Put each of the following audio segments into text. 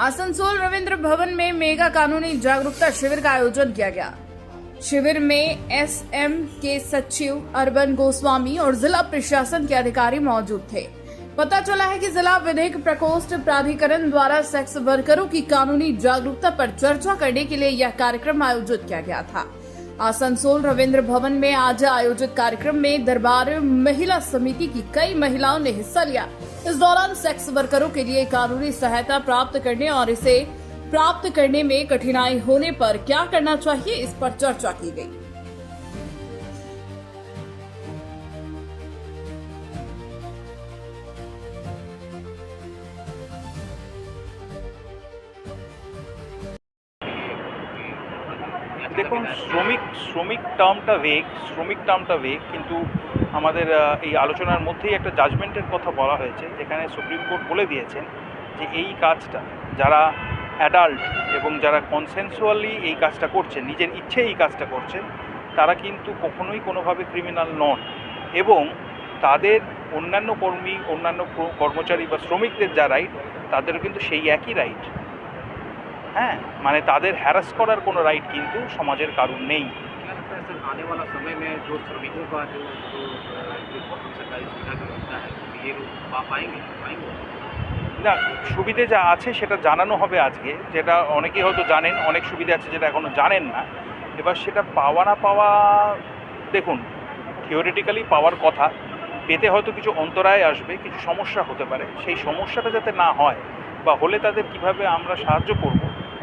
आसनसोल रविंद्र भवन में मेगा कानूनी जागरूकता शिविर का आयोजन किया गया। शिविर में एसएम के सचिव अर्बन गोस्वामी और जिला प्रशासन के अधिकारी मौजूद थे। पता चला है कि जिला विधिक प्रकोष्ठ प्राधिकरण द्वारा सेक्स वर्करों की कानूनी जागरूकता पर चर्चा करने के लिए यह कार्यक्रम आयोजित किया गया था। आसनसोल रविंद्र भवन में आज आयोजित कार्यक्रम में दरबार महिला समिति की कई महिलाओं ने हिस्सा लिया। इस दौरान सेक्स वर्करों के लिए कानूनी सहायता प्राप्त करने और इसे प्राप्त करने में कठिनाई होने पर क्या करना चाहिए, इस पर चर्चा की गई। দেখুন, শ্রমিক টার্মটা ভেগ, কিন্তু আমাদের এই আলোচনার মধ্যেই একটা জাজমেন্টের কথা বলা হয়েছে, যেখানে সুপ্রিম কোর্ট বলে দিয়েছেন যে এই কাজটা যারা অ্যাডাল্ট এবং যারা কনসেনসুয়ালি এই কাজটা করছেন, নিজের ইচ্ছে এই কাজটা করছেন, তারা কিন্তু কখনোই কোনোভাবে ক্রিমিনাল নন এবং তাদের অন্যান্য কর্মচারী বা শ্রমিকদের যা রাইট, তাদেরও কিন্তু সেই একই রাইট। হ্যাঁ, মানে তাদের হ্যারাস করার কোনো রাইট কিন্তু সমাজের কারণ নেই। आने वाला समय में जो श्रमिकों का जो सरकारी सुविधा जो होता है ये पा पाएंगे না, সুবিধে যা আছে সেটা জানানো হবে আজকে, যেটা অনেকেই হয়তো জানেন, অনেক সুবিধা আছে যেটা এখনও জানেন না। এবার সেটা পাওয়া না পাওয়া, দেখুন থিওরিটিক্যালি পাওয়ার কথা, পেতে হয়তো কিছু অন্তরায় আসবে, কিছু সমস্যা হতে পারে। সেই সমস্যাটা যাতে না হয় বা হলে তাদের কিভাবে আমরা সাহায্য করব,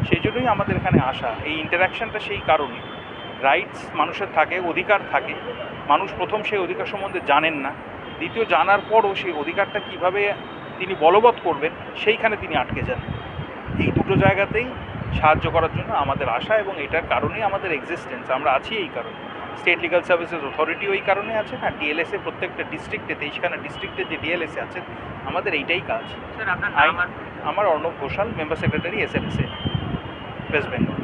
সেই জন্যই আমাদের এখানে আসা। এই ইন্টারাকশানটা সেই কারণে। রাইটস মানুষের থাকে, অধিকার থাকে, মানুষ প্রথম সেই অধিকার সম্বন্ধে জানেন না, দ্বিতীয় জানার পরও সেই অধিকারটা কিভাবে তিনি বলবৎ করবেন সেইখানে তিনি আটকে যান। এই দুটো জায়গাতেই সাহায্য করার জন্য আমাদের আশা এবং এটার কারণেই আমাদের এক্সিস্টেন্স। আমরা আছি এই কারণে। স্টেট লিগাল সার্ভিসেস অথরিটিও এই কারণে আছে, হ্যাঁ, ডিএলএসএ প্রত্যেকটা ডিস্ট্রিক্টে, 23খানা ডিস্ট্রিক্টে যে ডিএলএসএ আছে, আমাদের এইটাই কাজ। স্যার আপনার আমার Arnab Ghoshal, member secretary SLSA West Bengal.